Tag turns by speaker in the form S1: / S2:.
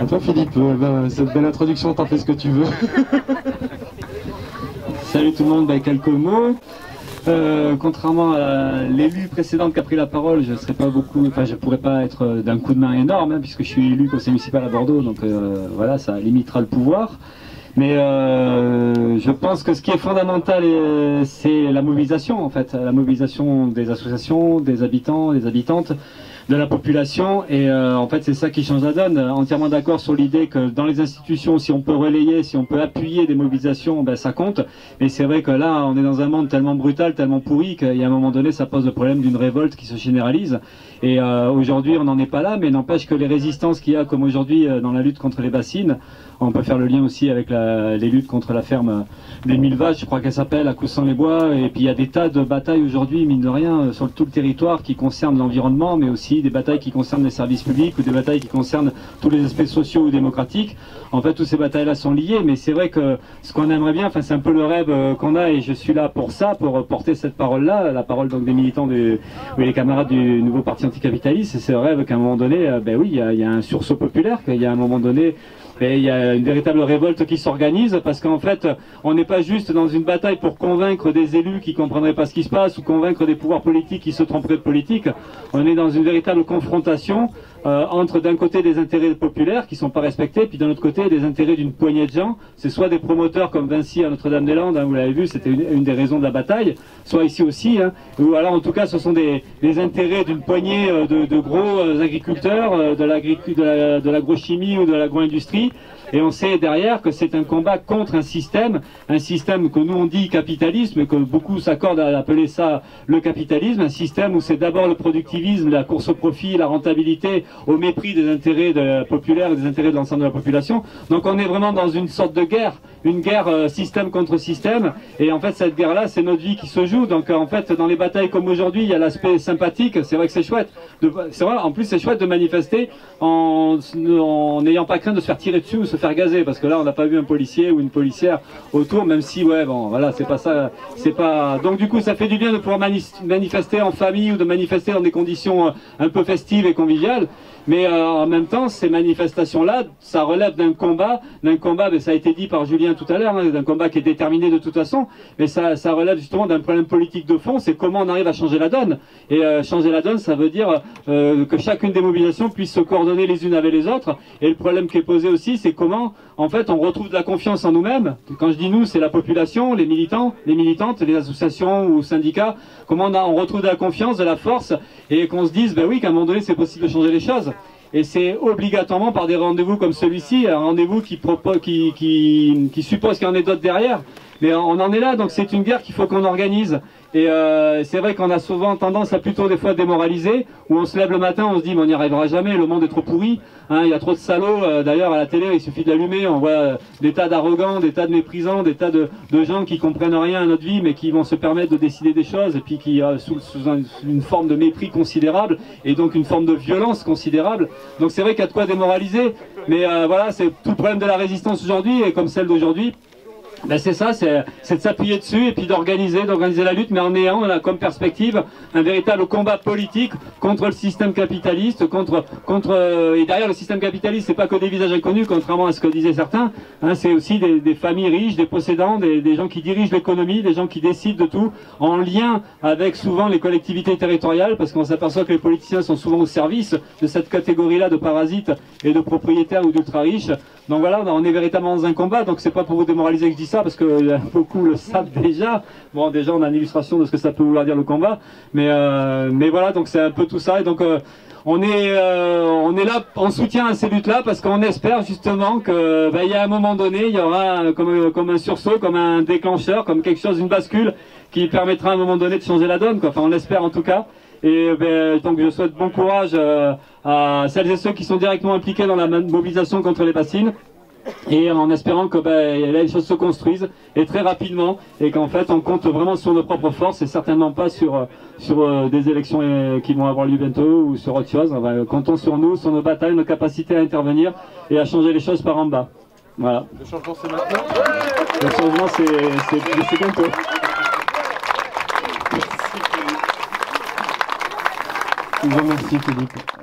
S1: À toi Philippe, cette belle introduction, t'en fais ce que tu veux. Salut tout le monde, quelques mots. Contrairement à l'élu précédent qui a pris la parole, je ne pourrais pas être d'un coup de main énorme, hein, puisque je suis élu conseiller municipal à Bordeaux, donc voilà, ça limitera le pouvoir. Mais je pense que ce qui est fondamental, c'est la mobilisation, en fait, la mobilisation des associations, des habitants, des habitantes, de la population, et en fait c'est ça qui change la donne. Entièrement d'accord sur l'idée que dans les institutions, si on peut relayer, si on peut appuyer des mobilisations, ça compte. Mais c'est vrai que là, on est dans un monde tellement brutal, tellement pourri, qu'il y a un moment donné, ça pose le problème d'une révolte qui se généralise. Et aujourd'hui, on n'en est pas là, mais n'empêche que les résistances qu'il y a, comme aujourd'hui dans la lutte contre les bassines, on peut faire le lien aussi avec les luttes contre la ferme des 1000 vaches, je crois qu'elle s'appelle, à Coussant-les-Bois. Et puis il y a des tas de batailles aujourd'hui, mine de rien, sur tout le territoire qui concernent l'environnement, mais aussi des batailles qui concernent les services publics ou des batailles qui concernent tous les aspects sociaux ou démocratiques. En fait, toutes ces batailles-là sont liées, mais c'est vrai que ce qu'on aimerait bien, c'est un peu le rêve qu'on a, et je suis là pour ça, pour porter cette parole-là, la parole donc des militants les camarades du nouveau parti anticapitaliste. Et c'est le rêve qu'à un moment donné, oui, il y a un sursaut populaire, qu'il y a un moment donné, il y a une véritable révolte qui s'organise, parce qu'en fait, on n'est pas juste dans une bataille pour convaincre des élus qui ne comprendraient pas ce qui se passe, ou convaincre des pouvoirs politiques qui se tromperaient de politique. On est dans une véritable confrontation entre d'un côté des intérêts populaires qui ne sont pas respectés, puis d'un autre côté des intérêts d'une poignée de gens. C'est soit des promoteurs comme Vinci à Notre-Dame-des-Landes, hein, vous l'avez vu, c'était une des raisons de la bataille, soit ici aussi, hein, ou alors en tout cas ce sont des intérêts d'une poignée de gros agriculteurs, de l'agrochimie ou de l'agro-industrie. Et on sait derrière que c'est un combat contre un système que nous on dit capitalisme, et que beaucoup s'accordent à appeler ça le capitalisme, un système où c'est d'abord le productivisme, la course au profit, la rentabilité, au mépris des intérêts populaires et des intérêts de l'ensemble de la population. Donc on est vraiment dans une sorte de guerre, une guerre système contre système, et en fait cette guerre-là, c'est notre vie qui se joue. Donc en fait, dans les batailles comme aujourd'hui, il y a l'aspect sympathique, c'est vrai que c'est chouette, c'est vrai, en plus c'est chouette de manifester en n'ayant pas crainte de se faire tirer dessus ou se faire gazer, parce que là on n'a pas vu un policier ou une policière autour, même si ouais bon voilà, c'est pas ça, c'est pas, donc du coup ça fait du bien de pouvoir manifester en famille ou de manifester dans des conditions un peu festives et conviviales. Mais en même temps, ces manifestations-là, ça relève d'un combat, ça a été dit par Julien tout à l'heure, hein, d'un combat qui est déterminé de toute façon, mais ça relève justement d'un problème politique de fond, c'est comment on arrive à changer la donne. Et changer la donne, ça veut dire que chacune des mobilisations puisse se coordonner les unes avec les autres. Et le problème qui est posé aussi, c'est comment, en fait, on retrouve de la confiance en nous-mêmes. Quand je dis nous, c'est la population, les militants, les militantes, les associations ou syndicats. Comment on retrouve de la confiance, de la force, et qu'on se dise, oui, qu'à un moment donné, c'est possible de changer les choses. Et c'est obligatoirement par des rendez-vous comme celui-ci, un rendez-vous qui suppose qu'il y en ait d'autres derrière. Mais on en est là, donc c'est une guerre qu'il faut qu'on organise. Et c'est vrai qu'on a souvent tendance à plutôt des fois démoraliser, où on se lève le matin, on se dit mais on n'y arrivera jamais, le monde est trop pourri, hein, il y a trop de salauds. D'ailleurs à la télé il suffit de l'allumer, on voit des tas d'arrogants, des tas de méprisants, des tas de gens qui comprennent rien à notre vie, mais qui vont se permettre de décider des choses, et puis qui sous une forme de mépris considérable, et donc une forme de violence considérable. Donc c'est vrai qu'il y a de quoi démoraliser, mais voilà, c'est tout le problème de la résistance aujourd'hui, et comme celle d'aujourd'hui. C'est ça, c'est de s'appuyer dessus et puis d'organiser la lutte, mais en ayant on a comme perspective un véritable combat politique contre le système capitaliste, et derrière le système capitaliste, c'est pas que des visages inconnus, contrairement à ce que disaient certains, hein, c'est aussi des familles riches, des possédants, des gens qui dirigent l'économie, des gens qui décident de tout, en lien avec souvent les collectivités territoriales, parce qu'on s'aperçoit que les politiciens sont souvent au service de cette catégorie-là de parasites et de propriétaires ou d'ultra riches. Donc voilà, on est véritablement dans un combat, donc c'est pas pour vous démoraliser que je dis ça, parce que beaucoup le savent déjà. Bon, déjà on a une illustration de ce que ça peut vouloir dire le combat, mais voilà, donc c'est un peu tout ça, et donc on est là en soutien à ces luttes-là, parce qu'on espère justement que il y a un moment donné, il y aura comme un sursaut, comme un déclencheur, comme quelque chose, une bascule, qui permettra à un moment donné de changer la donne, quoi. Enfin on l'espère en tout cas. Et donc je souhaite bon courage à celles et ceux qui sont directement impliqués dans la mobilisation contre les bassines, et en espérant que les choses se construisent, et très rapidement, et qu'en fait on compte vraiment sur nos propres forces, et certainement pas sur des élections qui vont avoir lieu bientôt ou sur autre chose. Enfin, comptons sur nous, sur nos batailles, nos capacités à intervenir et à changer les choses par en bas. Voilà.
S2: Le changement c'est maintenant.
S1: Le changement c'est bientôt. Je vous remercie Philippe.